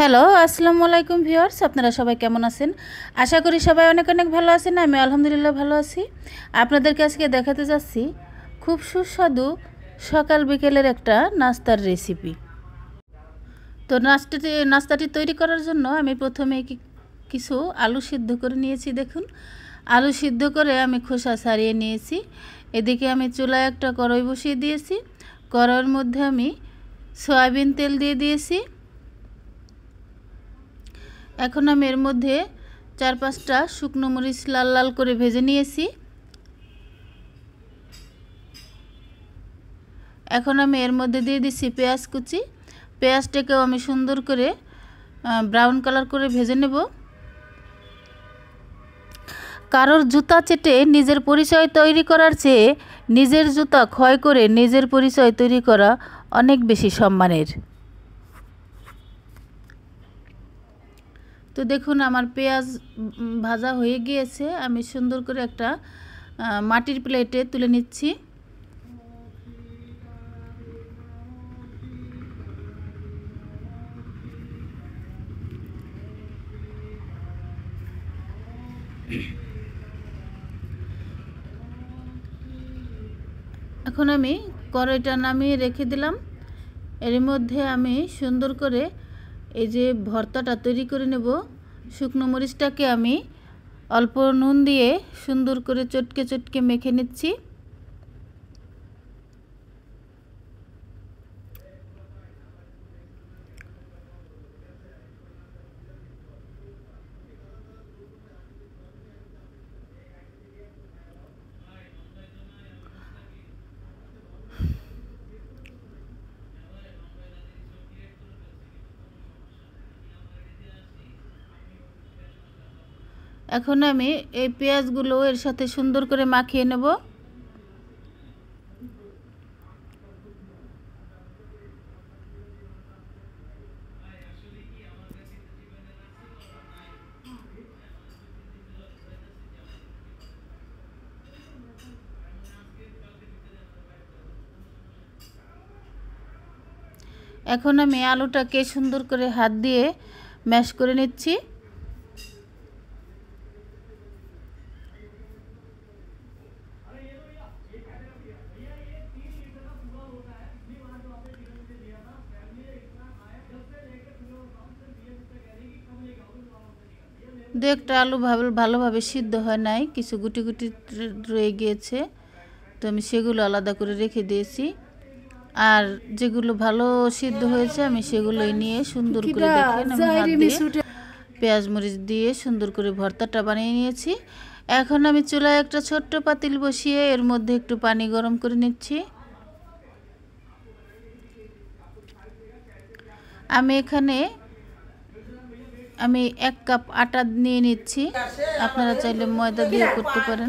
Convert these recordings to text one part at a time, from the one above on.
Hello, আসসালামু আলাইকুম viewers. আপনারা সবাই কেমন আছেন? আশা করি সবাই অনেক অনেক ভালো আছেন। আমি আলহামদুলিল্লাহ ভালো আছি। আপনাদেরকে আজকে দেখাতে যাচ্ছি খুব সুস্বাদু সকাল বিকেলের একটা নাস্তার রেসিপি। তো নাস্তাটি তৈরি করার জন্য আমি প্রথমে কিছু আলু সিদ্ধ করে নিয়েছি। দেখুন, আলু সিদ্ধ করে আমি খোসা ছাড়িয়ে নিয়েছি। এদিকে আমি চুলায় একটা কড়াই বসিয়ে দিয়েছি। কড়াইয়ের মধ্যে আমি সয়াবিন তেল দিয়ে দিয়েছি। এখন আমি এর মধ্যে 4-5টা শুকনো মরিচ লাল লাল করে ভেজে নিয়েছি। এখন আমি এর মধ্যে দিয়ে দিচ্ছি পেঁয়াজ কুচি। পেঁয়াজটাকেও আমি সুন্দর করে ব্রাউন কালার করে ভেজে নেব। কারোর জুতা চেটে নিজের পরিচয় তৈরি করার চেয়ে নিজের জুতা ক্ষয় করে নিজের পরিচয় তৈরি করা অনেক বেশি সম্মানের। তো দেখুন, আমার পেঁয়াজ ভাজা হয়ে গিয়েছে। আমি সুন্দর করে একটা মাটির প্লেটে তুলে নিচ্ছি। এখন আমি কড়াইটা নামিয়ে রেখে দিলাম। এর মধ্যে আমি সুন্দর করে এই যে ভর্তাটা তৈরি করে নেব। শুকনো মরিচটাকে আমি অল্প নুন দিয়ে সুন্দর করে চটকে চটকে মেখে নিচ্ছি। এখন আমি এই পেঁয়াজগুলো এর সাথে সুন্দর করে মাখিয়ে নেব। এখন আমি আলুটাকে সুন্দর করে হাত দিয়ে ম্যাশ করে নিচ্ছি। দু একটা আলু ভালোভাবে সিদ্ধ হয় নাই, কিছু গুটি গুটি রয়ে গিয়েছে। তো আমি সেগুলো আলাদা করে রেখে দিয়েছি। আর যেগুলো ভালো সিদ্ধ হয়েছে আমি সেগুলোই নিয়ে সুন্দর করে দেখেন আমি হাত দিয়ে পেঁয়াজ মরিচ দিয়ে সুন্দর করে ভর্তাটা বানিয়ে নিয়েছি। এখন আমি চুলায় একটা ছোট্ট পাতিল বসিয়ে এর মধ্যে একটু পানি গরম করে নিচ্ছি। আমি এখানে 1 কাপ আটা নিয়ে নিচ্ছি। আপনারা চাইলে ময়দা দিয়ে করতে পারেন।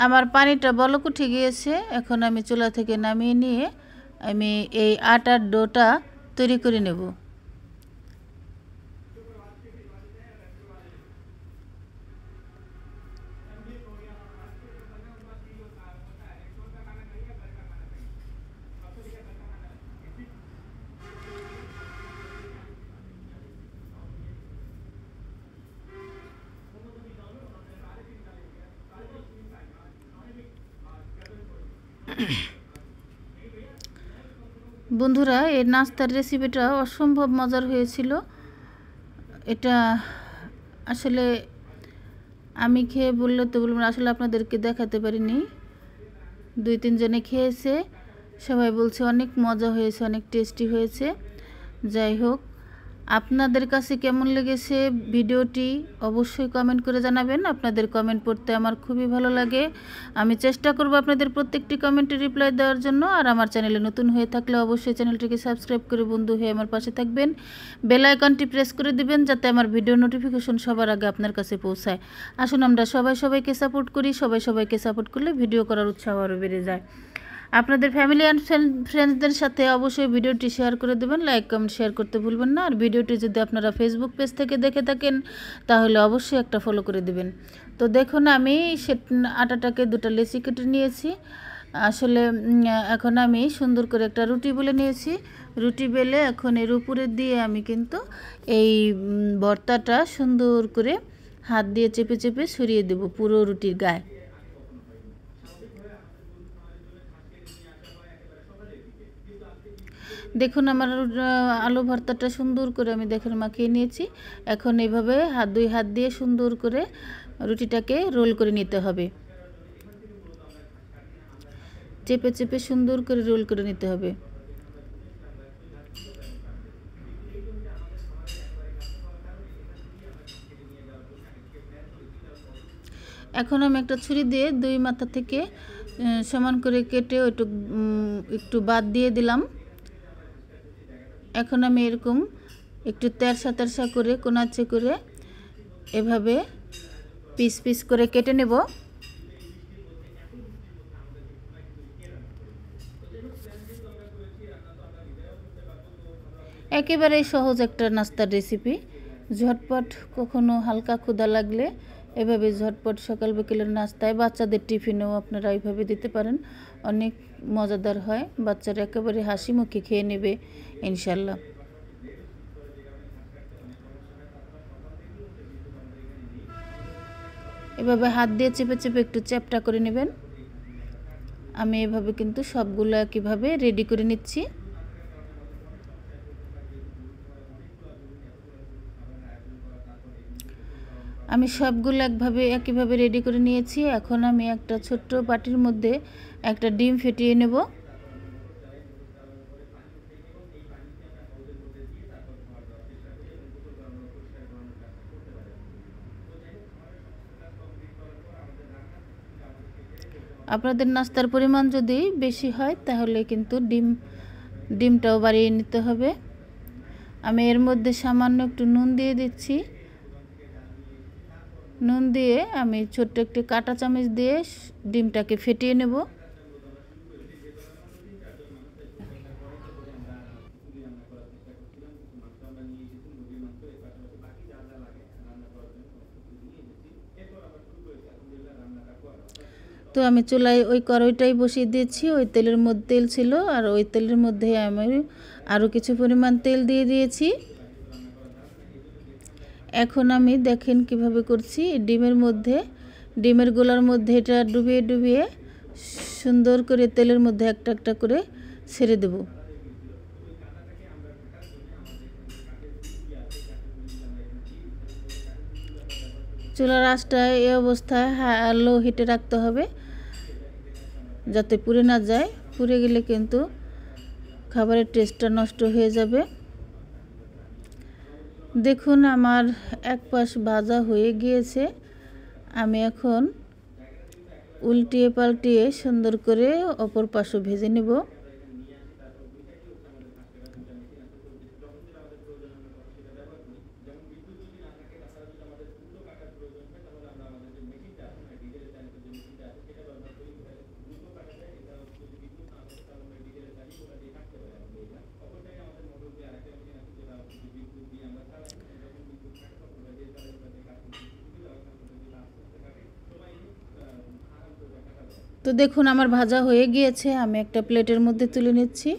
আমার পানিটা বলক উঠে গিয়েছে। এখন আমি চুলা থেকে নামিয়ে নিয়ে আমি এই আটার ডোটা তৈরি করে নেব। বন্ধুরা, এই নাস্তার রেসিপিটা অসম্ভব মজার হয়েছিল। এটা আসলে আমি খেয়ে বললে তো বলবেন, আসলে আপনাদেরকে দেখাতে পারিনি। 2-3 জনে খেয়েছে, সবাই বলছে অনেক মজা হয়েছে, অনেক টেস্টি হয়েছে। যাই হোক, আপনাদের কাছে কেমন লেগেছে ভিডিওটি অবশ্যই কমেন্ট করে জানাবেন। আপনাদের কমেন্ট পড়তে আমার খুবই ভালো লাগে। আমি চেষ্টা করব আপনাদের প্রত্যেকটি কমেন্টে রিপ্লাই দেওয়ার জন্য। আর আমার চ্যানেলে নতুন হয়ে থাকলে অবশ্যই চ্যানেলটিকে সাবস্ক্রাইব করে বন্ধু হয়ে আমার পাশে থাকবেন। বেল আইকনটি প্রেস করে দিবেন যাতে আমার ভিডিও নোটিফিকেশন সবার আগে আপনার কাছে পৌঁছায়। আসুন আমরা সবাইকে সাপোর্ট করি। সবাইকে সাপোর্ট করলে ভিডিও করার উৎসাহ আরও বেড়ে যায়। আপনাদের ফ্যামিলি অ্যান্ড ফ্রেন্ডসদের সাথে অবশ্যই ভিডিওটি শেয়ার করে দেবেন। লাইক কমেন্ট শেয়ার করতে ভুলবেন না। আর ভিডিওটি যদি আপনারা ফেসবুক পেজ থেকে দেখে থাকেন তাহলে অবশ্যই একটা ফলো করে দেবেন। তো দেখুন, আমি আটাটাকে 2টা লেচি কেটে নিয়েছি। আসলে এখন আমি সুন্দর করে একটা রুটি বেলে নিয়েছি। রুটি বেলে এখন এর উপরে দিয়ে আমি কিন্তু এই ভর্তাটা সুন্দর করে হাত দিয়ে চেপে চেপে ছড়িয়ে দেব পুরো রুটির গায়ে। দেখুন আমার আলু ভর্তাটা সুন্দর করে আমি দেখুন মাখিয়ে নিয়েছি। এখন এইভাবে দুই হাত দিয়ে সুন্দর করে রুটিটাকে রোল করে নিতে হবে, চেপে চেপে সুন্দর করে রোল করে নিতে হবে। এখন আমি একটা ছুরি দিয়ে দুই মাথা থেকে সমান করে কেটে একটু বাদ দিয়ে দিলাম। এখন আমি এরকম একটু তেরসা তেরসা করে কোনাচে করে এভাবে পিস পিস করে কেটে নেব। একেবারেই সহজ একটা নাস্তার রেসিপি, ঝটপট। কখনো হালকা ক্ষুধা লাগলে এভাবে ঝটপট সকাল বিকেলের নাস্তায়, বাচ্চাদের টিফিনেও আপনারা এইভাবে দিতে পারেন, অনেক মজাদার হয়। বাচ্চারা একেবারে হাসি মুখে খেয়ে নেবে ইনশাল্লাহ। এভাবে হাত দিয়ে চেপে চেপে একটু চ্যাপটা করে নেবেন। আমি এভাবে কিন্তু সবগুলো একইভাবে রেডি করে নিচ্ছি। আমি সবগুলো একইভাবে রেডি করে নিয়েছি। এখন আমি একটা ছোট্ট বাটির মধ্যে একটা ডিম ফেটিয়ে নেব। আপনাদের নাস্তার পরিমাণ যদি বেশি হয় তাহলে কিন্তু ডিমটাও বাড়িয়ে নিতে হবে। আমি এর মধ্যে সামান্য একটু নুন দিয়ে দিচ্ছি। নুন দিয়ে আমি ছোট্ট একটি কাঁটা চামচ দিয়ে ডিমটাকে ফেটিয়ে নেব। তো আমি চুলায় ওই কড়াইটাই বসিয়ে দিয়েছি। ওই তেলের মধ্যে তেল ছিল, আর ওই তেলের মধ্যে আমি আরও কিছু পরিমাণ তেল দিয়ে দিয়েছি। এখন আমি দেখেন কিভাবে করছি। ডিমের গোলার মধ্যে এটা ডুবিয়ে ডুবিয়ে সুন্দর করে তেলের মধ্যে একটা একটা করে ছেড়ে দেব। চুলার আঁচটা এই অবস্থায় লো হিটে রাখতে হবে, যাতে পুড়ে না যায়। পুড়ে গেলে কিন্তু খাবারের টেস্টটা নষ্ট হয়ে যাবে। দেখুন আমার এক পাশ ভাজা হয়ে গিয়েছে। আমি এখন উল্টিয়ে পাল্টিয়ে সুন্দর করে অপর পাশও ভেজে নেব। তো দেখুন আমার ভাজা হয়ে গিয়েছে। আমি একটা প্লেটের মধ্যে তুলে নিচ্ছি।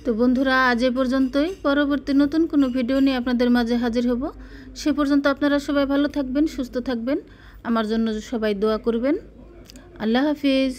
তো বন্ধুরা, আজ এ পর্যন্তই। পরবর্তী নতুন কোনো ভিডিও নিয়ে আপনাদের মাঝে হাজির হব। সে পর্যন্ত আপনারা সবাই ভালো থাকবেন, সুস্থ থাকবেন। আমার জন্য সবাই দোয়া করবেন। আল্লাহ হাফিজ।